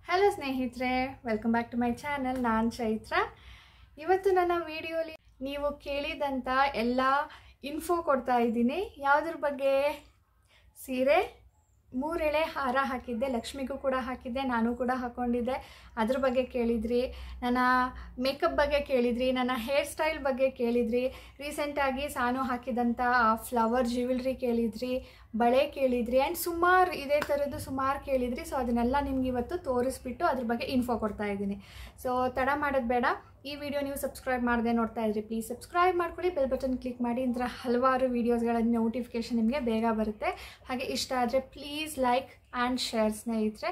Hello ಸ್ನೇಹಿತರೆ, welcome back to my channel. ನಾನು ಚೈತ್ರ. ಇವತ್ತು ನನ್ನ ವಿಡಿಯೋಲಿ ನೀವು ಕೇಳಿದಂಥ ಎಲ್ಲ ಇನ್ಫೋ ಕೊಡ್ತಾ ಇದ್ದೀನಿ. ಯಾವುದ್ರ ಬಗ್ಗೆ? ಸೀರೆ 3 ಎಳೆ ಹಾರ ಹಾಕಿದ್ದೆ, ಲಕ್ಷ್ಮಿಗೂ ಕೂಡ ಹಾಕಿದ್ದೆ, ನಾನು ಕೂಡ ಹಾಕ್ಕೊಂಡಿದ್ದೆ. ಅದ್ರ ಬಗ್ಗೆ ಕೇಳಿದ್ರಿ, ನನ್ನ ಮೇಕಪ್ ಬಗ್ಗೆ ಕೇಳಿದ್ರಿ, ನನ್ನ ಹೇರ್ ಸ್ಟೈಲ್ ಬಗ್ಗೆ ಕೇಳಿದ್ರಿ, ರೀಸೆಂಟಾಗಿ ಸಾನು ಹಾಕಿದಂಥ ಫ್ಲವರ್ ಜ್ಯುವೆಲ್ರಿ ಕೇಳಿದ್ರಿ, ಬಳೆ ಕೇಳಿದ್ರಿ, ಆ್ಯಂಡ್ ಸುಮಾರು ಇದೇ ಥರದ್ದು ಸುಮಾರು ಕೇಳಿದ್ರಿ. ಸೊ ಅದನ್ನೆಲ್ಲ ನಿಮ್ಗೆ ಇವತ್ತು ತೋರಿಸ್ಬಿಟ್ಟು ಅದ್ರ ಬಗ್ಗೆ ಇನ್ಫೋ ಕೊಡ್ತಾ ಇದ್ದೀನಿ. ಸೊ ತಡ ಮಾಡೋದು ಬೇಡ, ಈ ವಿಡಿಯೋ ನೀವು ಸಬ್ಸ್ಕ್ರೈಬ್ ಮಾಡದೆ ನೋಡ್ತಾ ಇದ್ರಿ, ಪ್ಲೀಸ್ ಸಬ್ಸ್ಕ್ರೈಬ್ ಮಾಡ್ಕೊಳ್ಳಿ, ಬೆಲ್ ಬಟನ್ ಕ್ಲಿಕ್ ಮಾಡಿ. ಇಂಥ ಹಲವಾರು ವೀಡಿಯೋಸ್ಗಳ ನೋಟಿಫಿಕೇಷನ್ ನಿಮಗೆ ಬೇಗ ಬರುತ್ತೆ. ಹಾಗೆ ಇಷ್ಟ ಆದರೆ ಪ್ಲೀಸ್ ಲೈಕ್ ಆ್ಯಂಡ್ ಶೇರ್ ಸ್ನೇಹಿತರೆ.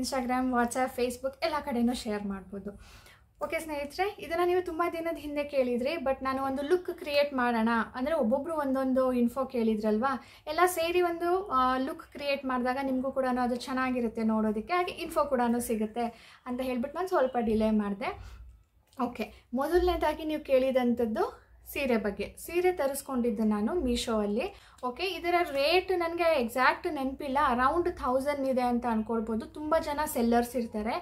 ಇನ್ಸ್ಟಾಗ್ರಾಮ್, ವಾಟ್ಸಪ್, ಫೇಸ್ಬುಕ್ ಎಲ್ಲ ಕಡೆಯೂ ಶೇರ್ ಮಾಡ್ಬೋದು. ಓಕೆ ಸ್ನೇಹಿತರೆ, ಇದನ್ನು ನೀವು ತುಂಬ ದಿನದ ಹಿಂದೆ ಕೇಳಿದ್ರಿ, ಬಟ್ ನಾನು ಒಂದು ಲುಕ್ ಕ್ರಿಯೇಟ್ ಮಾಡೋಣ ಅಂದರೆ ಒಬ್ಬೊಬ್ಬರು ಒಂದೊಂದು ಇನ್ಫೋ ಕೇಳಿದ್ರಲ್ವಾ, ಎಲ್ಲ ಸೇರಿ ಒಂದು ಲುಕ್ ಕ್ರಿಯೇಟ್ ಮಾಡಿದಾಗ ನಿಮಗೂ ಕೂಡ ಅದು ಚೆನ್ನಾಗಿರುತ್ತೆ ನೋಡೋದಕ್ಕೆ, ಹಾಗೆ ಇನ್ಫೋ ಕೂಡ ಸಿಗುತ್ತೆ ಅಂತ ಹೇಳ್ಬಿಟ್ಟು ನಾನು ಸ್ವಲ್ಪ ಡಿಲೇ ಮಾಡಿದೆ. ಓಕೆ, ಮೊದಲನೇದಾಗಿ ನೀವು ಕೇಳಿದಂಥದ್ದು ಸೀರೆ ಬಗ್ಗೆ. ಸೀರೆ ತರಿಸ್ಕೊಂಡಿದ್ದು ನಾನು ಮೀಶೋಲ್ಲಿ. ಓಕೆ, ಇದರ ರೇಟ್ ನನಗೆ ಎಕ್ಸಾಕ್ಟ್ ನೆನಪಿಲ್ಲ, ಅರೌಂಡ್ 1000 ಇದೆ ಅಂತ ಅಂದ್ಕೊಳ್ಬೋದು. ತುಂಬ ಜನ ಸೆಲ್ಲರ್ಸ್ ಇರ್ತಾರೆ,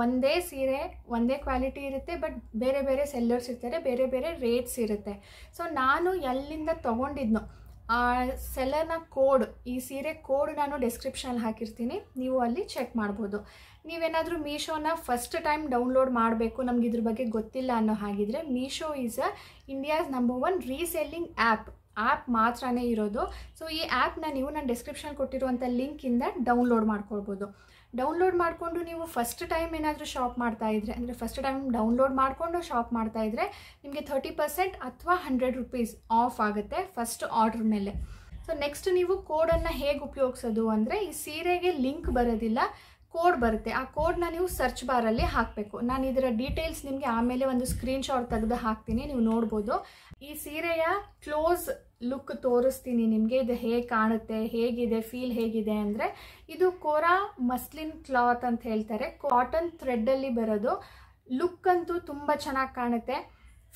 ಒಂದೇ ಸೀರೆ ಒಂದೇ ಕ್ವಾಲಿಟಿ ಇರುತ್ತೆ, ಬಟ್ ಬೇರೆ ಬೇರೆ ಸೆಲ್ಲರ್ಸ್ ಇರ್ತಾರೆ, ಬೇರೆ ಬೇರೆ ರೇಟ್ಸ್ ಇರುತ್ತೆ. ಸೊ ನಾನು ಎಲ್ಲಿಂದ ತೊಗೊಂಡಿದ್ನೋ ಆ ಸೆಲ್ಲರ್ನ ಕೋಡ್, ಈ ಸೀರೆ ಕೋಡ್ ನಾನು ಡಿಸ್ಕ್ರಿಪ್ಷನಲ್ಲಿ ಹಾಕಿರ್ತೀನಿ, ನೀವು ಅಲ್ಲಿ ಚೆಕ್ ಮಾಡ್ಬೋದು. ನೀವೇನಾದರೂ ಮೀಶೋನ ಫಸ್ಟ್ ಟೈಮ್ ಡೌನ್ಲೋಡ್ ಮಾಡಬೇಕು, ನಮ್ಗೆ ಇದ್ರ ಬಗ್ಗೆ ಗೊತ್ತಿಲ್ಲ ಅನ್ನೋ ಹಾಗಿದ್ರೆ, Meesho is India's number 1 reselling app ಮಾತ್ರನೇ ಇರೋದು. ಸೊ ಈ ಆ್ಯಪ್ನ ನೀವು ನಾನು ಡಿಸ್ಕ್ರಿಪ್ಷನ್ ಕೊಟ್ಟಿರುವಂಥ ಲಿಂಕಿಂದ ಡೌನ್ಲೋಡ್ ಮಾಡ್ಕೊಳ್ಬೋದು. ಡೌನ್ಲೋಡ್ ಮಾಡಿಕೊಂಡು ನೀವು ಫಸ್ಟ್ ಟೈಮ್ ಏನಾದರೂ ಶಾಪ್ ಮಾಡ್ತಾಯಿದ್ರೆ, ಅಂದರೆ ಫಸ್ಟ್ ಟೈಮ್ ಡೌನ್ಲೋಡ್ ಮಾಡಿಕೊಂಡು ಶಾಪ್ ಮಾಡ್ತಾಯಿದ್ರೆ ನಿಮಗೆ 30% ಅಥವಾ 100 ರೂಪೀಸ್ ಆಫ್ ಆಗುತ್ತೆ ಫಸ್ಟ್ ಆರ್ಡ್ರ್ ಮೇಲೆ. ಸೊ ನೆಕ್ಸ್ಟ್ ನೀವು ಕೋಡನ್ನು ಹೇಗೆ ಉಪಯೋಗಿಸೋದು ಅಂದರೆ, ಈ ಸೀರೆಗೆ ಲಿಂಕ್ ಬರೋದಿಲ್ಲ, ಕೋಡ್ ಬರುತ್ತೆ. ಆ ಕೋಡ್ನ ನೀವು ಸರ್ಚ್ ಬಾರಲ್ಲಿ ಹಾಕಬೇಕು. ನಾನು ಇದರ ಡೀಟೇಲ್ಸ್ ನಿಮಗೆ ಆಮೇಲೆ ಒಂದು ಸ್ಕ್ರೀನ್ಶಾಟ್ ತೆಗೆದು ಹಾಕ್ತೀನಿ, ನೀವು ನೋಡ್ಬೋದು. ಈ ಸೀರೆಯ ಕ್ಲೋಸ್ ಲುಕ್ ತೋರಿಸ್ತೀನಿ ನಿಮಗೆ, ಇದು ಹೇಗೆ ಕಾಣುತ್ತೆ, ಹೇಗಿದೆ, ಫೀಲ್ ಹೇಗಿದೆ ಅಂದರೆ, ಇದು ಕೋರಾ ಮಸ್ಲಿನ್ ಕ್ಲಾತ್ ಅಂತ ಹೇಳ್ತಾರೆ, ಕಾಟನ್ ಥ್ರೆಡ್ಡಲ್ಲಿ ಬರೋದು. ಲುಕ್ ಅಂತೂ ತುಂಬ ಚೆನ್ನಾಗಿ ಕಾಣುತ್ತೆ,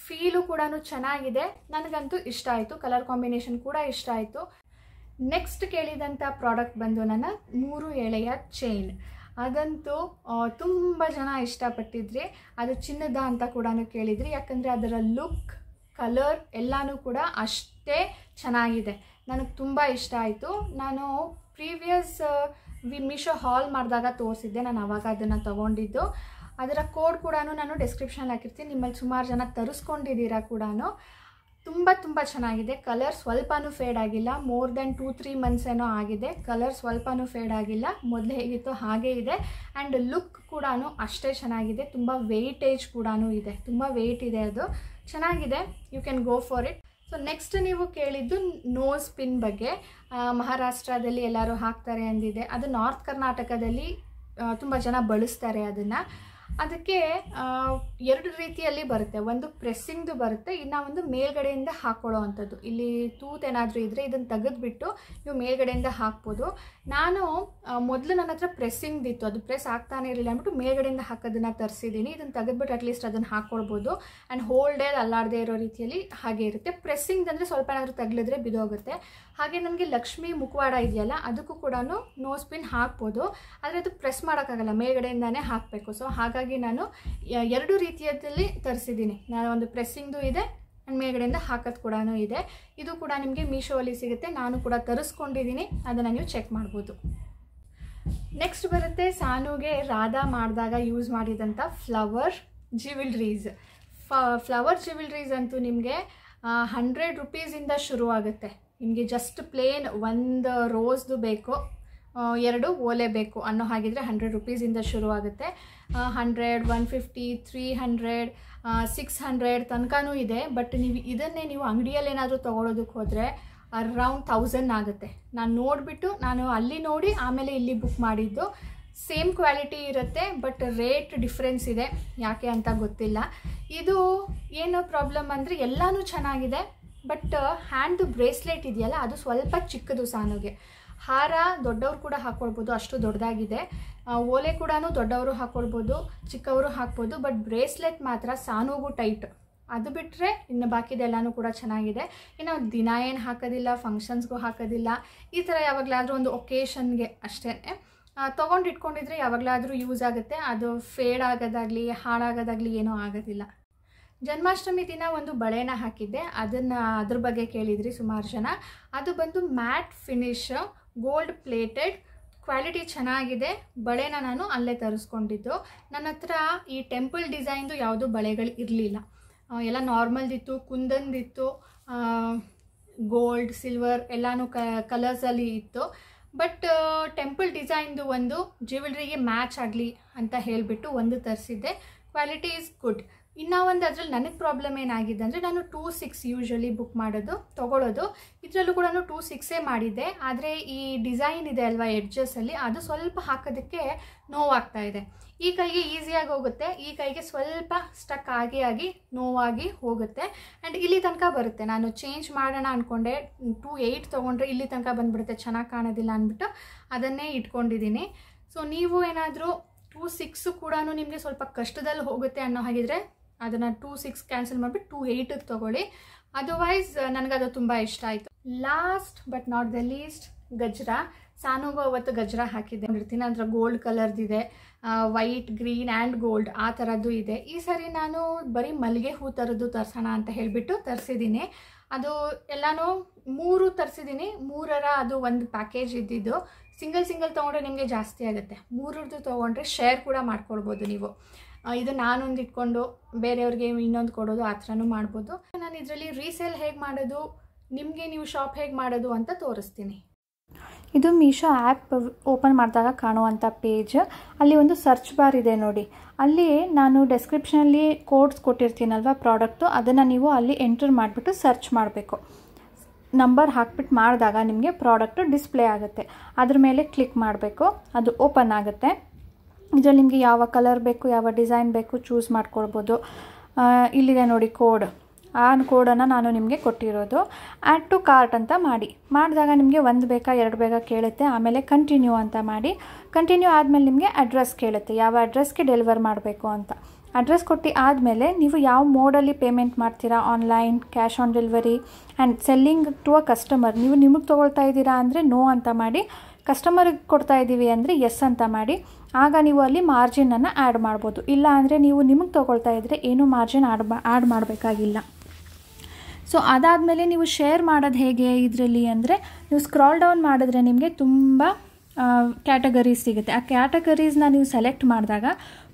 ಫೀಲು ಕೂಡ ಚೆನ್ನಾಗಿದೆ, ನನಗಂತೂ ಇಷ್ಟ ಆಯಿತು, ಕಲರ್ ಕಾಂಬಿನೇಷನ್ ಕೂಡ ಇಷ್ಟ ಆಯಿತು. ನೆಕ್ಸ್ಟ್ ಕೇಳಿದಂಥ ಪ್ರಾಡಕ್ಟ್ ಬಂದು ನನ್ನ 3 ಎಳೆಯ ಚೈನ್. ಅದಂತೂ ತುಂಬ ಜನ ಇಷ್ಟಪಟ್ಟಿದ್ರಿ, ಅದು ಚಿನ್ನದ ಅಂತ ಕೂಡ ಕೇಳಿದ್ರಿ, ಯಾಕಂದರೆ ಅದರ ಲುಕ್, ಕಲರ್ ಎಲ್ಲನೂ ಕೂಡ ಅಷ್ಟೇ ಚೆನ್ನಾಗಿದೆ, ನನಗೆ ತುಂಬ ಇಷ್ಟ ಆಯಿತು. ನಾನು ಪ್ರೀವಿಯಸ್ ಮೀಶೋ ಹಾಲ್ ಮಾಡಿದಾಗ ತೋರಿಸಿದ್ದೆ, ನಾನು ಆವಾಗ ಅದನ್ನು ತೊಗೊಂಡಿದ್ದು. ಅದರ ಕೋಡ್ ಕೂಡ ನಾನು ಡಿಸ್ಕ್ರಿಪ್ಷನಲ್ಲಿ ಹಾಕಿರ್ತೀನಿ, ನಿಮ್ಮಲ್ಲಿ ಸುಮಾರು ಜನ ತರಿಸ್ಕೊಂಡಿದ್ದೀರಾ ಕೂಡ. ತುಂಬ ಚೆನ್ನಾಗಿದೆ, ಕಲರ್ ಸ್ವಲ್ಪನೂ ಫೇಡ್ ಆಗಿಲ್ಲ, ಮೋರ್ ದೆನ್ 2-3 ಮಂತ್ಸ್ ಏನೋ ಆಗಿದೆ, ಕಲರ್ ಸ್ವಲ್ಪನೂ ಫೇಡ್ ಆಗಿಲ್ಲ, ಮೊದಲು ಹೇಗಿತ್ತು ಹಾಗೇ ಇದೆ. ಆ್ಯಂಡ್ ಲುಕ್ ಕೂಡ ಅಷ್ಟೇ ಚೆನ್ನಾಗಿದೆ, ತುಂಬ ವೆಯ್ಟೇಜ್ ಕೂಡ ಇದೆ, ತುಂಬ ವೆಯ್ಟ್ ಇದೆ, ಅದು ಚೆನ್ನಾಗಿದೆ, you can go for it. So next ನೀವು ಕೇಳಿದ್ದು ನೋಸ್ ಪಿನ್ ಬಗ್ಗೆ. ಮಹಾರಾಷ್ಟ್ರದಲ್ಲಿ ಎಲ್ಲರೂ ಹಾಕ್ತಾರೆ ಅಂದಿದೆ, ಅದು ನಾರ್ತ್ ಕರ್ನಾಟಕದಲ್ಲಿ ತುಂಬ ಜನ ಬಳಸ್ತಾರೆ ಅದನ್ನು. ಅದಕ್ಕೆ 2 ರೀತಿಯಲ್ಲಿ ಬರುತ್ತೆ, ಒಂದು ಪ್ರೆಸ್ಸಿಂಗ್ದು ಬರುತ್ತೆ, ಇನ್ನು ಒಂದು ಮೇಲ್ಗಡೆಯಿಂದ ಹಾಕ್ಕೊಳ್ಳೋ ಅಂಥದ್ದು. ಇಲ್ಲಿ ತೂತ್ ಏನಾದರೂ ಇದ್ದರೆ ಇದನ್ನು ತೆಗೆದುಬಿಟ್ಟು ನೀವು ಮೇಲ್ಗಡೆಯಿಂದ ಹಾಕ್ಬೋದು. ನಾನು ಮೊದಲು ನನ್ನ ಹತ್ರ ಪ್ರೆಸ್ಸಿಂಗ್ದಿತ್ತು, ಅದು ಪ್ರೆಸ್ ಆಗ್ತಾನೆ ಇರಲಿಲ್ಲ ಅಂದ್ಬಿಟ್ಟು ಮೇಲ್ಗಡೆಯಿಂದ ಹಾಕೋದನ್ನು ತರಿಸಿದ್ದೀನಿ. ಇದನ್ನು ತೆಗೆದುಬಿಟ್ಟು ಅಟ್ಲೀಸ್ಟ್ ಅದನ್ನು ಹಾಕ್ಕೊಳ್ಬೋದು. ಆ್ಯಂಡ್ ಹೋಲ್ಡೇ ಅಲ್ಲಾಡದೇ ಇರೋ ರೀತಿಯಲ್ಲಿ ಹಾಗೆ ಇರುತ್ತೆ. ಪ್ರೆಸ್ಸಿಂಗ್ ಅಂದರೆ ಸ್ವಲ್ಪ ಏನಾದರೂ ತಗಲಿದ್ರೆ ಬಿದೋಗುತ್ತೆ. ಹಾಗೆ ನನಗೆ ಲಕ್ಷ್ಮಿ ಮುಖವಾಡ ಇದೆಯಲ್ಲ, ಅದಕ್ಕೂ ಕೂಡ ನೋಸ್ ಪಿನ್ ಹಾಕ್ಬೋದು, ಆದರೆ ಅದು ಪ್ರೆಸ್ ಮಾಡೋಕ್ಕಾಗಲ್ಲ, ಮೇಲ್ಗಡೆಯಿಂದನೇ ಹಾಕಬೇಕು. ಸೊ ಹಾಗಾಗಿ ನಾನು 2 ರೀತಿಯಲ್ಲಿ ತರಿಸಿದ್ದೀನಿ. ನಾನು ಒಂದು ಪ್ರೆಸ್ಸಿಂಗ್ದು ಇದೆ ಆ್ಯಂಡ್ ಮೇಲ್ಗಡೆಯಿಂದ ಹಾಕೋದು ಕೂಡ ಇದೆ. ಇದು ಕೂಡ ನಿಮಗೆ ಮೀಶೋಲ್ಲಿ ಸಿಗುತ್ತೆ, ನಾನು ಕೂಡ ತರಿಸ್ಕೊಂಡಿದ್ದೀನಿ, ಅದನ್ನು ನೀವು ಚೆಕ್ ಮಾಡ್ಬೋದು. ನೆಕ್ಸ್ಟ್ ಬರುತ್ತೆ ಸಾನುಗೆ ರಾಧಾ ಮಾಡಿದಾಗ ಯೂಸ್ ಮಾಡಿದಂಥ ಫ್ಲವರ್ ಜ್ಯುವೆಲ್ರೀಸ್. ಫ್ಲವರ್ ಜ್ಯುವೆಲ್ರೀಸ್ ಅಂತೂ ನಿಮಗೆ 100 ರೂಪೀಸಿಂದ ಶುರುವಾಗುತ್ತೆ. ನಿಮಗೆ ಜಸ್ಟ್ ಪ್ಲೇನ್ ಒಂದು ರೋಸ್ದು ಬೇಕು, 2 ಓಲೆ ಬೇಕು ಅನ್ನೋ ಹಾಗಿದ್ರೆ 100 ರೂಪೀಸಿಂದ ಶುರುವಾಗುತ್ತೆ. 100, 150, 300, 600 ತನಕನೂ ಇದೆ. ಬಟ್ ಇದನ್ನೇ ನೀವು ಅಂಗಡಿಯಲ್ಲಿ ಏನಾದರೂ ತೊಗೊಳೋದಕ್ಕೆ ಹೋದರೆ ಅರೌಂಡ್ 1000 ಆಗುತ್ತೆ. ನಾನು ನೋಡಿಬಿಟ್ಟು, ನಾನು ಅಲ್ಲಿ ನೋಡಿ ಆಮೇಲೆ ಇಲ್ಲಿ ಬುಕ್ ಮಾಡಿದ್ದು. ಸೇಮ್ ಕ್ವಾಲಿಟಿ ಇರುತ್ತೆ, ಬಟ್ ರೇಟ್ ಡಿಫ್ರೆನ್ಸ್ ಇದೆ, ಯಾಕೆ ಅಂತ ಗೊತ್ತಿಲ್ಲ. ಇದು ಏನು ಪ್ರಾಬ್ಲಮ್ ಅಂದರೆ, ಎಲ್ಲನೂ ಚೆನ್ನಾಗಿದೆ, ಬಟ್ ಹ್ಯಾಂಡ್ದು ಬ್ರೇಸ್ಲೆಟ್ ಇದೆಯಲ್ಲ, ಅದು ಸ್ವಲ್ಪ ಚಿಕ್ಕದು ಸಾನುಗೆ. ಹಾರ ದೊಡ್ಡವರು ಕೂಡ ಹಾಕ್ಕೊಳ್ಬೋದು, ಅಷ್ಟು ದೊಡ್ಡದಾಗಿದೆ. ಓಲೆ ಕೂಡ ದೊಡ್ಡವರು ಹಾಕ್ಕೊಳ್ಬೋದು, ಚಿಕ್ಕವರು ಹಾಕ್ಬೋದು, ಬಟ್ ಬ್ರೇಸ್ಲೆಟ್ ಮಾತ್ರ ಸಾನುಗೂ ಟೈಟ್. ಅದು ಬಿಟ್ಟರೆ ಇನ್ನು ಬಾಕಿದೆಲ್ಲನೂ ಕೂಡ ಚೆನ್ನಾಗಿದೆ. ಇನ್ನು ದಿನ ಏನು ಹಾಕೋದಿಲ್ಲ, ಫಂಕ್ಷನ್ಸ್ಗೂ ಹಾಕೋದಿಲ್ಲ, ಈ ಥರ ಯಾವಾಗಲಾದರೂ ಒಂದು ಒಕೇಶನ್ಗೆ ಅಷ್ಟೇ. ತೊಗೊಂಡು ಇಟ್ಕೊಂಡಿದ್ರೆ ಯಾವಾಗಲಾದರೂ ಯೂಸ್ ಆಗುತ್ತೆ. ಅದು ಫೇಡ್ ಆಗೋದಾಗಲಿ ಹಾಳಾಗೋದಾಗಲಿ ಏನೂ ಆಗೋದಿಲ್ಲ. ಜನ್ಮಾಷ್ಟಮಿ ದಿನ ಒಂದು ಬಳೆನ ಹಾಕಿದ್ದೆ, ಅದ್ರ ಬಗ್ಗೆ ಕೇಳಿದ್ರಿ ಸುಮಾರು ಜನ. ಅದು ಬಂದು mat finish gold plated, quality ಚೆನ್ನಾಗಿದೆ. ಬಳೆನ ನಾನು ಅಲ್ಲೇ ತರಿಸ್ಕೊಂಡಿದ್ದು. ನನ್ನ ಹತ್ರ ಈ ಟೆಂಪಲ್ ಡಿಸೈನ್ದು ಯಾವುದೂ ಬಳೆಗಳು ಇರಲಿಲ್ಲ, ಎಲ್ಲ ನಾರ್ಮಲ್ದಿತ್ತು, ಕುಂದಂದಿತ್ತು, ಗೋಲ್ಡ್ ಸಿಲ್ವರ್ ಎಲ್ಲನೂ ಕಲರ್ಸಲ್ಲಿ ಇತ್ತು. ಬಟ್ ಟೆಂಪಲ್ ಡಿಸೈನ್ದು ಒಂದು ಜ್ಯುವೆಲ್ರಿಗೆ ಮ್ಯಾಚ್ ಆಗಲಿ ಅಂತ ಹೇಳಿಬಿಟ್ಟು ಒಂದು ತರಿಸಿದ್ದೆ. Quality is good. ಇನ್ನೂ ಒಂದು ಅದರಲ್ಲಿ ನನಗೆ ಪ್ರಾಬ್ಲಮ್ ಏನಾಗಿದೆ ಅಂದರೆ, ನಾನು 2.6 ಯೂಶ್ವಲಿ ಬುಕ್ ತೊಗೊಳ್ಳೋದು. ಇದರಲ್ಲೂ ಕೂಡ 2.6 ಮಾಡಿದ್ದೆ. ಆದರೆ ಈ ಡಿಸೈನ್ ಇದೆ ಅಲ್ವಾ ಎಡ್ಜಸ್ಸಲ್ಲಿ, ಅದು ಸ್ವಲ್ಪ ಹಾಕೋದಕ್ಕೆ ನೋವಾಗ್ತಾ ಇದೆ. ಈ ಕೈಗೆ ಈಸಿಯಾಗಿ ಹೋಗುತ್ತೆ, ಈ ಕೈಗೆ ಸ್ವಲ್ಪ ಸ್ಟಕ್ ಆಗಿ ನೋವಾಗಿ ಹೋಗುತ್ತೆ. ಆ್ಯಂಡ್ ಇಲ್ಲಿ ತನಕ ಬರುತ್ತೆ. ನಾನು ಚೇಂಜ್ ಮಾಡೋಣ ಅಂದ್ಕೊಂಡೆ, 2.8 ತೊಗೊಂಡ್ರೆ ಇಲ್ಲಿ ತನಕ ಬಂದುಬಿಡುತ್ತೆ, ಚೆನ್ನಾಗಿ ಕಾಣೋದಿಲ್ಲ ಅಂದ್ಬಿಟ್ಟು ಅದನ್ನೇ ಇಟ್ಕೊಂಡಿದ್ದೀನಿ. ಸೊ ನೀವು ಏನಾದರೂ 2.6 ಕೂಡ ನಿಮಗೆ ಸ್ವಲ್ಪ ಕಷ್ಟದಲ್ಲಿ ಹೋಗುತ್ತೆ ಅನ್ನೋ ಹಾಗಿದ್ರೆ ಅದನ್ನು 2.6 ಕ್ಯಾನ್ಸಲ್ ಮಾಡಿಬಿಟ್ಟು 2.8 ತೊಗೊಳ್ಳಿ. ಅದರ್ವೈಸ್ ನನಗದು ತುಂಬ ಇಷ್ಟ ಆಯಿತು. Last but not the least, ಗಜ್ರ. ಸಾನುಗೂ ಅವತ್ತು ಗಜ್ರ ಹಾಕಿದ್ದೆ ಇರ್ತೀನಿ. ಅದರ ಗೋಲ್ಡ್ ಕಲರ್ದಿದೆ, ವೈಟ್ ಗ್ರೀನ್ ಆ್ಯಂಡ್ ಗೋಲ್ಡ್ ಆ ಥರದ್ದು ಇದೆ. ಈ ಸರಿ ನಾನು ಬರೀ ಮಲ್ಲಿಗೆ ಹೂ ಥರದ್ದು ತರಿಸೋಣ ಅಂತ ಹೇಳಿಬಿಟ್ಟು ತರಿಸಿದ್ದೀನಿ. ಅದು ಎಲ್ಲನೂ 3 ತರಿಸಿದ್ದೀನಿ. 3ರ ಅದು ಒಂದು ಪ್ಯಾಕೇಜ್ ಇದ್ದಿದ್ದು. ಸಿಂಗಲ್ ತೊಗೊಂಡ್ರೆ ನಿಮಗೆ ಜಾಸ್ತಿ ಆಗುತ್ತೆ. 3ರದ್ದು ತೊಗೊಂಡ್ರೆ ಶೇರ್ ಕೂಡ ಮಾಡ್ಕೊಳ್ಬೋದು ನೀವು. ಇದು ನಾನೊಂದು ಇಟ್ಕೊಂಡು ಬೇರೆಯವ್ರಿಗೆ ಇನ್ನೊಂದು ಕೊಡೋದು, ಆ ಥರನೂ ಮಾಡ್ಬೋದು. ನಾನು ಇದರಲ್ಲಿ ರೀಸೇಲ್ ಹೇಗೆ ಮಾಡೋದು, ನಿಮಗೆ ನೀವು ಶಾಪ್ ಹೇಗೆ ಮಾಡೋದು ಅಂತ ತೋರಿಸ್ತೀನಿ. ಇದು ಮೀಶೋ ಆ್ಯಪ್ ಓಪನ್ ಮಾಡಿದಾಗ ಕಾಣುವಂಥ ಪೇಜ್. ಅಲ್ಲಿ ಒಂದು ಸರ್ಚ್ ಬಾರ್ ಇದೆ ನೋಡಿ, ಅಲ್ಲಿ ನಾನು ಡೆಸ್ಕ್ರಿಪ್ಷನಲ್ಲಿ ಕೋಡ್ಸ್ ಕೊಟ್ಟಿರ್ತೀನಲ್ವ ಪ್ರಾಡಕ್ಟು, ಅದನ್ನು ನೀವು ಅಲ್ಲಿ ಎಂಟರ್ ಮಾಡಿಬಿಟ್ಟು ಸರ್ಚ್ ಮಾಡಬೇಕು. ನಂಬರ್ ಹಾಕ್ಬಿಟ್ಟು ಮಾಡಿದಾಗ ನಿಮಗೆ ಪ್ರಾಡಕ್ಟು ಡಿಸ್ಪ್ಲೇ ಆಗುತ್ತೆ. ಅದ್ರ ಮೇಲೆ ಕ್ಲಿಕ್ ಮಾಡಬೇಕು, ಅದು ಓಪನ್ ಆಗುತ್ತೆ. ಇದರಲ್ಲಿ ನಿಮಗೆ ಯಾವ ಕಲರ್ ಬೇಕು, ಯಾವ ಡಿಸೈನ್ ಬೇಕು ಚೂಸ್ ಮಾಡ್ಕೊಳ್ಬೋದು. ಇಲ್ಲಿದೆ ನೋಡಿ ಕೋಡ್, ಆ ಕೋಡನ್ನು ನಾನು ನಿಮಗೆ ಕೊಟ್ಟಿರೋದು. ಆ್ಯಡ್ ಟು ಕಾರ್ಟ್ ಅಂತ ಮಾಡಿದಾಗ ನಿಮಗೆ 1 ಬೇಕಾ 2 ಬೇಕಾ ಕೇಳುತ್ತೆ. ಆಮೇಲೆ ಕಂಟಿನ್ಯೂ ಅಂತ ಮಾಡಿ, ಕಂಟಿನ್ಯೂ ಆದಮೇಲೆ ನಿಮಗೆ ಅಡ್ರೆಸ್ ಕೇಳುತ್ತೆ, ಯಾವ ಅಡ್ರೆಸ್ಗೆ ಡೆಲಿವರ್ ಮಾಡಬೇಕು ಅಂತ. ಅಡ್ರೆಸ್ ಕೊಟ್ಟು ಆದಮೇಲೆ ನೀವು ಯಾವ ಮೋಡಲ್ಲಿ ಪೇಮೆಂಟ್ ಮಾಡ್ತೀರಾ, online, cash on delivery and selling to a customer. ನೀವು ನಿಮಗೆ ತೊಗೊಳ್ತಾ ಇದ್ದೀರಾ ಅಂದರೆ ನೋ ಅಂತ ಮಾಡಿ, ಕಸ್ಟಮರಿಗೆ ಕೊಡ್ತಾ ಇದ್ದೀವಿ ಅಂದರೆ ಎಸ್ ಅಂತ ಮಾಡಿ. ಆಗ ನೀವು ಅಲ್ಲಿ ಮಾರ್ಜಿನನ್ನು ಆ್ಯಡ್ ಮಾಡ್ಬೋದು. ಇಲ್ಲ ಅಂದರೆ ನೀವು ನಿಮಗೆ ತೊಗೊಳ್ತಾ ಇದ್ದರೆ ಏನೂ ಮಾರ್ಜಿನ್ ಆ್ಯಡ್ ಮಾಡಬೇಕಾಗಿಲ್ಲ. ಸೊ ಅದಾದಮೇಲೆ ನೀವು ಶೇರ್ ಮಾಡೋದು ಹೇಗೆ ಇದರಲ್ಲಿ ಅಂದರೆ, ನೀವು ಸ್ಕ್ರಾಲ್ ಡೌನ್ ಮಾಡಿದ್ರೆ ನಿಮಗೆ ತುಂಬ ಕ್ಯಾಟಗರೀಸ್ ಸಿಗುತ್ತೆ. ಆ ಕ್ಯಾಟಗರೀಸ್ನ ನೀವು ಸೆಲೆಕ್ಟ್ ಮಾಡಿದಾಗ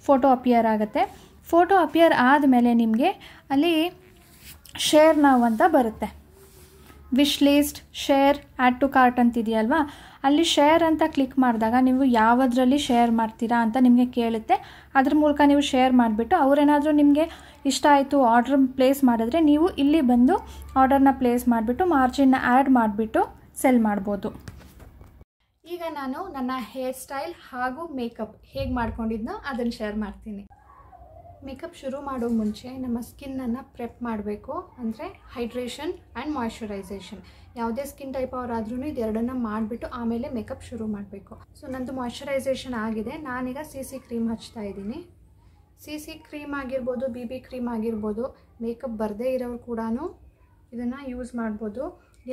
ಫೋಟೋ ಅಪಿಯರ್ ಆಗುತ್ತೆ. ಫೋಟೋ ಅಪಿಯರ್ ಆದಮೇಲೆ ನಿಮಗೆ ಅಲ್ಲಿ ಶೇರ್ ನಾವು ಅಂತ ಬರುತ್ತೆ. Wish list, share, add to cart ಅಂತಿದೆಯಲ್ವಾ, ಅಲ್ಲಿ ಶೇರ್ ಅಂತ ಕ್ಲಿಕ್ ಮಾಡಿದಾಗ ನೀವು ಯಾವುದರಲ್ಲಿ ಶೇರ್ ಮಾಡ್ತೀರಾ ಅಂತ ನಿಮಗೆ ಕೇಳುತ್ತೆ. ಅದ್ರ ಮೂಲಕ ನೀವು ಶೇರ್ ಮಾಡಿಬಿಟ್ಟು, ಅವರೇನಾದರೂ ನಿಮಗೆ ಇಷ್ಟ ಆಯಿತು ಆರ್ಡ್ರ್ ಪ್ಲೇಸ್ ಮಾಡಿದ್ರೆ ನೀವು ಇಲ್ಲಿ ಬಂದು ಆರ್ಡರ್ನ ಪ್ಲೇಸ್ ಮಾಡಿಬಿಟ್ಟು ಮಾರ್ಜಿನ್ನ ಆ್ಯಡ್ ಮಾಡಿಬಿಟ್ಟು ಸೆಲ್ ಮಾಡ್ಬೋದು. ಈಗ ನಾನು ನನ್ನ ಹೇರ್ ಸ್ಟೈಲ್ ಹಾಗೂ ಮೇಕಪ್ ಹೇಗೆ ಮಾಡ್ಕೊಂಡಿದ್ನೋ ಅದನ್ನು ಶೇರ್ ಮಾಡ್ತೀನಿ. ಮೇಕಪ್ ಶುರು ಮಾಡೋ ಮುಂಚೆ ನಮ್ಮ ಸ್ಕಿನ್ನನ್ನು ಪ್ರೆಪ್ ಮಾಡಬೇಕು. ಅಂದರೆ ಹೈಡ್ರೇಷನ್ ಆ್ಯಂಡ್ ಮಾಯ್ಶ್ಚರೈಸೇಷನ್. ಯಾವುದೇ ಸ್ಕಿನ್ ಟೈಪ್ ಅವರಾದ್ರೂ ಇದೆರಡನ್ನು ಮಾಡಿಬಿಟ್ಟು ಆಮೇಲೆ ಮೇಕಪ್ ಶುರು ಮಾಡಬೇಕು. ಸೊ ನಂದು ಮಾಯ್ಶ್ಚರೈಸೇಷನ್ ಆಗಿದೆ. ನಾನೀಗ CC ಕ್ರೀಮ್ ಹಚ್ತಾ ಇದ್ದೀನಿ. CC ಕ್ರೀಮ್ ಆಗಿರ್ಬೋದು, BB ಕ್ರೀಮ್ ಆಗಿರ್ಬೋದು, ಮೇಕಪ್ ಬರದೇ ಇರೋರು ಕೂಡ ಇದನ್ನು ಯೂಸ್ ಮಾಡ್ಬೋದು.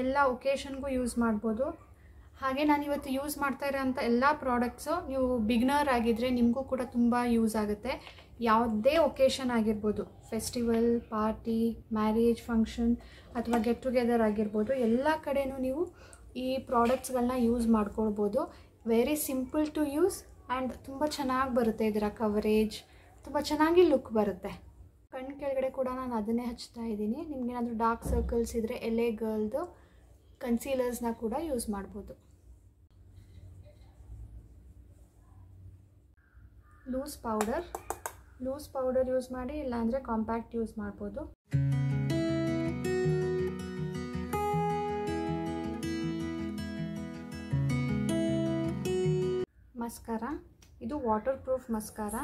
ಎಲ್ಲ ಒಕೇಶನ್ಗೂ ಯೂಸ್ ಮಾಡ್ಬೋದು. ಹಾಗೆ ನಾನು ಇವತ್ತು ಯೂಸ್ ಮಾಡ್ತಾ ಇರೋಂಥ ಎಲ್ಲ ಪ್ರಾಡಕ್ಟ್ಸು ನೀವು ಬಿಗ್ನರ್ ಆಗಿದ್ದರೆ ನಿಮಗೂ ಕೂಡ ತುಂಬ ಯೂಸ್ ಆಗುತ್ತೆ. ಯಾವುದೇ ಒಕೇಶನ್ ಆಗಿರ್ಬೋದು, ಫೆಸ್ಟಿವಲ್, ಪಾರ್ಟಿ, ಮ್ಯಾರೇಜ್ ಫಂಕ್ಷನ್ ಅಥವಾ ಗೆಟ್ ಟುಗೆದರ್ ಆಗಿರ್ಬೋದು, ಎಲ್ಲ ಕಡೆಯೂ ನೀವು ಈ ಪ್ರಾಡಕ್ಟ್ಸ್ಗಳನ್ನ ಯೂಸ್ ಮಾಡ್ಕೊಳ್ಬೋದು. Very simple to use and ತುಂಬ ಚೆನ್ನಾಗಿ ಬರುತ್ತೆ. ಇದರ ಕವರೇಜ್ ತುಂಬ ಚೆನ್ನಾಗಿ ಲುಕ್ ಬರುತ್ತೆ. ಕಣ್ಣು ಕೆಳಗಡೆ ಕೂಡ ನಾನು ಅದನ್ನೇ ಹಚ್ತಾ ಇದ್ದೀನಿ. ನಿಮಗೇನಾದರೂ ಡಾರ್ಕ್ ಸರ್ಕಲ್ಸ್ ಇದ್ದರೆ LA ಗರ್ಲ್ದು ಕನ್ಸೀಲರ್ಸ್ನ ಕೂಡ ಯೂಸ್ ಮಾಡ್ಬೋದು. ಲೂಸ್ ಪೌಡರ್ ಯೂಸ್ ಮಾಡಿ, ಇಲ್ಲಾಂದರೆ ಕಾಂಪ್ಯಾಕ್ಟ್ ಯೂಸ್ ಮಾಡ್ಬೋದು. ಮಸ್ಕಾರಾ, ಇದು ವಾಟರ್ ಪ್ರೂಫ್ ಮಸ್ಕಾರಾ.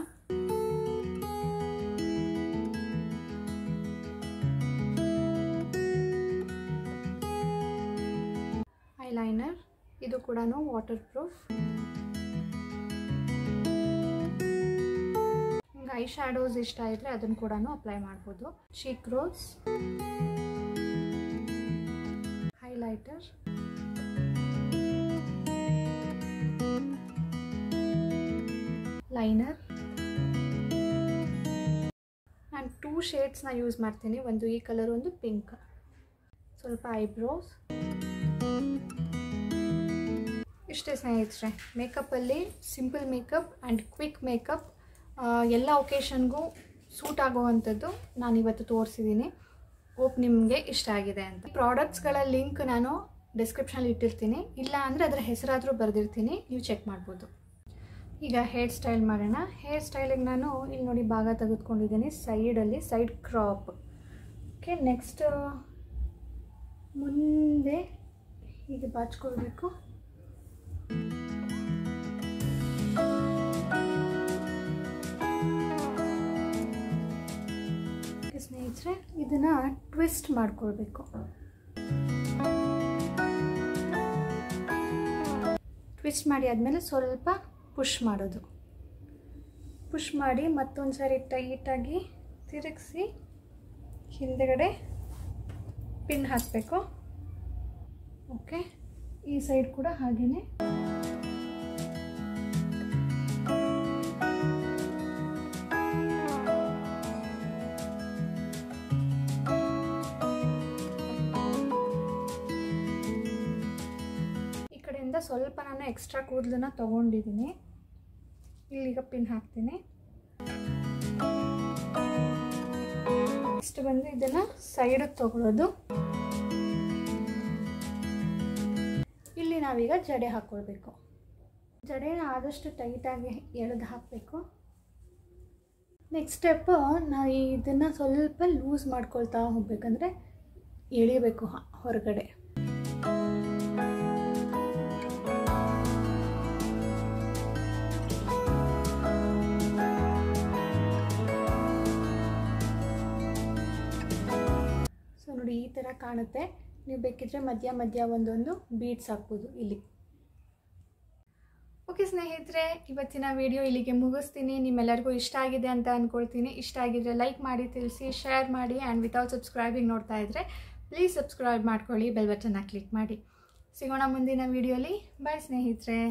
ಐಲೈನರ್, ಇದು ಕೂಡ ವಾಟರ್ ಪ್ರೂಫ್. ಐ ಶ್ಯಾಡೋಸ್ ಇಷ್ಟ ಇದ್ದರೆ ಅದನ್ನು ಕೂಡ ಅಪ್ಲೈ ಮಾಡ್ಬೋದು. Cheek rose, highlighter, liner. ನಾನು 2 ಶೇಡ್ಸ್ನ ಯೂಸ್ ಮಾಡ್ತೀನಿ, ಒಂದು ಈ ಕಲರ್, ಒಂದು ಪಿಂಕ್. ಸ್ವಲ್ಪ ಐಬ್ರೋಸ್. ಇಷ್ಟೇ ಸ್ನೇಹಿತರೆ. ಮೇಕಪ್ಪಲ್ಲಿ simple makeup and quick makeup ಎಲ್ಲ ಒಕೇಶನ್ಗೂ ಸೂಟ್ ಆಗೋವಂಥದ್ದು ನಾನಿವತ್ತು ತೋರಿಸಿದ್ದೀನಿ. ಹೋಪ್ ನಿಮಗೆ ಇಷ್ಟ ಆಗಿದೆ ಅಂತ. ಪ್ರಾಡಕ್ಟ್ಸ್ಗಳ ಲಿಂಕ್ ನಾನು ಡಿಸ್ಕ್ರಿಪ್ಷನಲ್ಲಿ ಇಟ್ಟಿರ್ತೀನಿ, ಇಲ್ಲ ಅಂದರೆ ಅದರ ಹೆಸರಾದರೂ ಬರೆದಿರ್ತೀನಿ, ನೀವು ಚೆಕ್ ಮಾಡ್ಬೋದು. ಈಗ ಹೇರ್ ಸ್ಟೈಲ್ ಮಾಡೋಣ. ಹೇರ್ ಸ್ಟೈಲಿಗೆ ನಾನು ಇಲ್ಲಿ ನೋಡಿ ಭಾಗ ತೆಗೆದುಕೊಂಡಿದ್ದೀನಿ ಸೈಡಲ್ಲಿ, ಸೈಡ್ ಕ್ರಾಪ್. ಓಕೆ, ನೆಕ್ಸ್ಟ್ ಮುಂದೆ ಹೀಗೆ ಬಾಚ್ಕೊಳ್ಬೇಕು. ಸ್ನೇಹಿತರೆ, ಇದನ್ನು ಟ್ವಿಸ್ಟ್ ಮಾಡ್ಕೊಳ್ಬೇಕು. ಟ್ವಿಸ್ಟ್ ಮಾಡಿ ಆದಮೇಲೆ ಸ್ವಲ್ಪ ಪುಷ್ ಮಾಡೋದು. ಪುಷ್ ಮಾಡಿ ಮತ್ತೊಂದು ಸಾರಿ ಟೈಟಾಗಿ ತಿರುಗಿಸಿ ಹಿಂದೆಗಡೆ ಪಿನ್ ಹಾಕಬೇಕು. ಓಕೆ, ಈ ಸೈಡ್ ಕೂಡ ಹಾಗೆಯೇ. ಸ್ವಲ್ಪ ನಾನು ಎಕ್ಸ್ಟ್ರಾ ಕೂದಲನ್ನ ತಗೊಂಡಿದ್ದೀನಿ, ಇಲ್ಲಿಗ ಪಿನ್ ಹಾಕ್ತೀನಿ. ನೆಕ್ಸ್ಟ್ ಬಂದು ಇದನ್ನು ಸೈಡಿಗೆ ತಗೊಳ್ಳೋದು. ಇಲ್ಲಿ ನಾವೀಗ ಜಡೆ ಹಾಕ್ಕೊಳ್ಬೇಕು. ಜಡೆನ ಆದಷ್ಟು ಟೈಟಾಗಿ ಎಳೆದು ಹಾಕಬೇಕು. ನೆಕ್ಸ್ಟ್ ಸ್ಟೆಪ್, ನಾವು ಇದನ್ನು ಸ್ವಲ್ಪ ಲೂಸ್ ಮಾಡ್ಕೊಳ್ತಾ ಹೋಗ್ಬೇಕಂದ್ರೆ ಎಳಿಬೇಕು ಹೊರಗಡೆ. ನೋಡಿ ಈ ಥರ ಕಾಣುತ್ತೆ. ನೀವು ಬೇಕಿದ್ರೆ ಮಧ್ಯ ಮಧ್ಯ ಒಂದೊಂದು ಬೀಡ್ಸ್ ಹಾಕ್ಬೋದು ಇಲ್ಲಿ. ಓಕೆ ಸ್ನೇಹಿತರೆ, ಇವತ್ತಿನ ವಿಡಿಯೋ ಇಲ್ಲಿಗೆ ಮುಗಿಸ್ತೀನಿ. ನಿಮ್ಮೆಲ್ಲರಿಗೂ ಇಷ್ಟ ಆಗಿದೆ ಅಂತ ಅಂದ್ಕೊಳ್ತೀನಿ. ಇಷ್ಟ ಆಗಿದ್ರೆ ಲೈಕ್ ಮಾಡಿ ತಿಳಿಸಿ, ಶೇರ್ ಮಾಡಿ, ಆ್ಯಂಡ್ ವಿತೌಟ್ ಸಬ್ಸ್ಕ್ರೈಬಿಂಗ್ ನೋಡ್ತಾ ಇದ್ದರೆ ಪ್ಲೀಸ್ ಸಬ್ಸ್ಕ್ರೈಬ್ ಮಾಡ್ಕೊಳ್ಳಿ, ಬೆಲ್ ಬಟನ್ನ ಕ್ಲಿಕ್ ಮಾಡಿ. ಸಿಗೋಣ ಮುಂದಿನ ವಿಡಿಯೋಲಿ. ಬಾಯ್ ಸ್ನೇಹಿತರೆ.